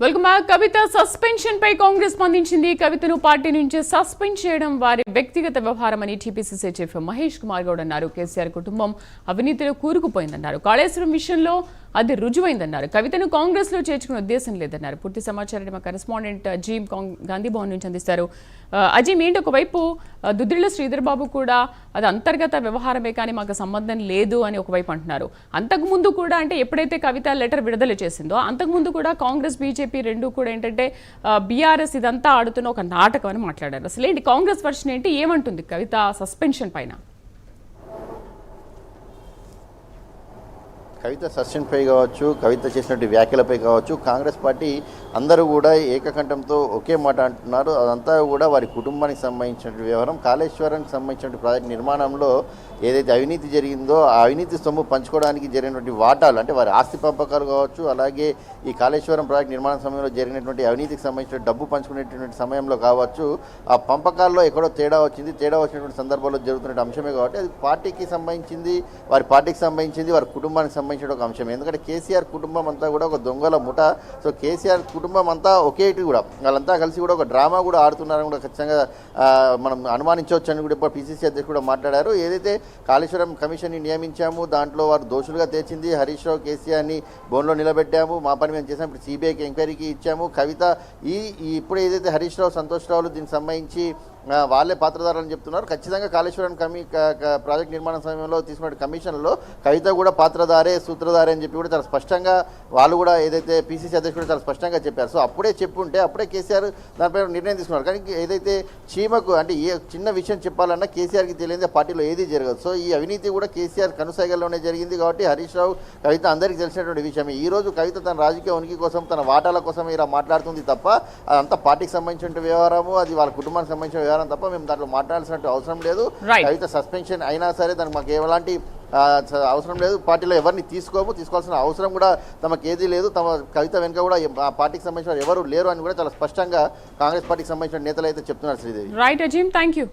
Welcome back. Kavitha suspension పై కాంగ్రెస్ స్పందించింది. కవితను పార్టీ నుంచి సస్పెండ్ చేయడం వారి వ్యక్తిగత వ్యవహారమని టీపీసీసీ చీఫ్ మహేష్ కుమార్ గౌడ్ అన్నారు. కేసీఆర్ కుటుంబం అవినీతిలో కూరుకుపోయిందన్నారు. కాళేశ్వరం విషయంలో అది రుజువైందన్నారు. కవితను కాంగ్రెస్ లో చేర్చుకునే ఉద్దేశం లేదన్నారు. పూర్తి సమాచారాన్ని మా కరెస్పాండెంట్ అజీం గాంధీ భవన్ నుంచి అందిస్తారు. అజీం, ఏంటి ఒకవైపు దుద్దిళ్ల శ్రీధర్ బాబు కూడా అది అంతర్గత వ్యవహారమే కానీ మాకు సంబంధం లేదు అని ఒకవైపు అంటున్నారు. అంతకుముందు కూడా అంటే ఎప్పుడైతే కవిత లెటర్ విడుదల చేసిందో అంతకుముందు కూడా కాంగ్రెస్ బీజేపీ రెండు కూడా ఏంటంటే బీఆర్ఎస్ ఇదంతా ఆడుతున్న ఒక నాటకం అని మాట్లాడారు. అసలు ఏంటి కాంగ్రెస్ వర్షన్ ఏంటి, ఏమంటుంది కవిత సస్పెన్షన్ పైన? కవిత సస్పెన్పై కావచ్చు, కవిత చేసినటువంటి వ్యాఖ్యలపై కావచ్చు, కాంగ్రెస్ పార్టీ అందరూ కూడా ఏకకంఠంతో ఒకే మాట అంటున్నారు. అదంతా కూడా వారి కుటుంబానికి సంబంధించిన వ్యవహారం. కాళేశ్వరానికి సంబంధించిన ప్రాజెక్ట్ నిర్మాణంలో ఏదైతే అవినీతి జరిగిందో ఆ అవినీతి సొమ్ము పంచుకోవడానికి జరిగినటువంటి వాటాలు, అంటే వారి ఆస్తి పంపకాలు కావచ్చు, అలాగే ఈ కాళేశ్వరం ప్రాజెక్ట్ నిర్మాణ సమయంలో జరిగినటువంటి అవినీతికి సంబంధించిన డబ్బు పంచుకునేటువంటి సమయంలో కావచ్చు, ఆ పంపకాల్లో ఎక్కడో తేడా వచ్చినటువంటి సందర్భాల్లో జరుగుతున్న అంశమే కాబట్టి అది పార్టీకి సంబంధించింది, వారి పార్టీకి సంబంధించింది, వారి కుటుంబానికి సంబంధించిన ఒక అంశం. ఎందుకంటే కేసీఆర్ కుటుంబం అంతా కూడా ఒక దొంగల ముఠ. సో కేసీఆర్ కుటుంబం అంతా ఒకేటి కూడా, వాళ్ళంతా కలిసి కూడా ఒక డ్రామా కూడా ఆడుతున్నారని కూడా ఖచ్చితంగా మనం అనుమానించవచ్చు అని కూడా పీసీసీ అధ్యక్షుడు కూడా మాట్లాడారు. ఏదైతే కాళేశ్వరం కమిషన్ని నియమించాము, దాంట్లో వారు దోషులుగా తేల్చింది. హరీష్ రావు, కేసీఆర్ని బోన్లో నిలబెట్టాము, మా పని మేము చేసాము, ఇప్పుడు సిబిఐకి ఎంక్వైరీకి ఇచ్చాము. కవిత ఇప్పుడు ఏదైతే హరీష్ రావు, సంతోష్ రావులు దీనికి సంబంధించి వాళ్ళే పాత్రధారులని చెప్తున్నారు. ఖచ్చితంగా కాళేశ్వరం ప్రాజెక్ట్ నిర్మాణ సమయంలో తీసుకున్న కమిషన్లో కవిత కూడా పాత్రధారే, సూత్రధారే అని చెప్పి కూడా చాలా స్పష్టంగా వాళ్ళు కూడా ఏదైతే పీసీసీ అధ్యక్షుడు చాలా స్పష్టంగా చెప్పారు. సో అప్పుడే చెప్పుంటే అప్పుడే కేసీఆర్ దానిపై నిర్ణయం తీసుకున్నారు. కానీ ఏదైతే చీమకు అంటే ఏ చిన్న విషయం చెప్పాలన్నా కేసీఆర్కి తెలియదు, పార్టీలో ఏది జరగదు. సో ఈ అవినీతి కూడా కేసీఆర్ కనుసైగల్లోనే జరిగింది కాబట్టి హరీష్ రావు, కవిత అందరికీ తెలిసినటువంటి విషయమే. ఈ రోజు కవిత తన రాజకీయ ఉనికి కోసం, తన వాటాల కోసం ఇలా మాట్లాడుతుంది తప్ప అదంతా పార్టీకి సంబంధించిన వ్యవహారము, అది వాళ్ళ కుటుంబానికి సంబంధించిన వ్యవహారం తప్ప మేము దాంట్లో మాట్లాడాల్సినట్టు అవసరం లేదు. కవిత సస్పెన్షన్ అయినా సరే దానికి మాకు ఎలాంటి అవసరం లేదు. పార్టీలో ఎవరిని తీసుకోవాల్సిన అవసరం కూడా తమకు ఏదీ లేదు. తమ కవిత వెనుక కూడా ఆ పార్టీకి సంబంధించిన ఎవరు లేరు అని కూడా చాలా స్పష్టంగా కాంగ్రెస్ పార్టీకి సంబంధించిన నేతలు అయితే చెప్తున్నారు. Sridevi. Right Azeem, thank you.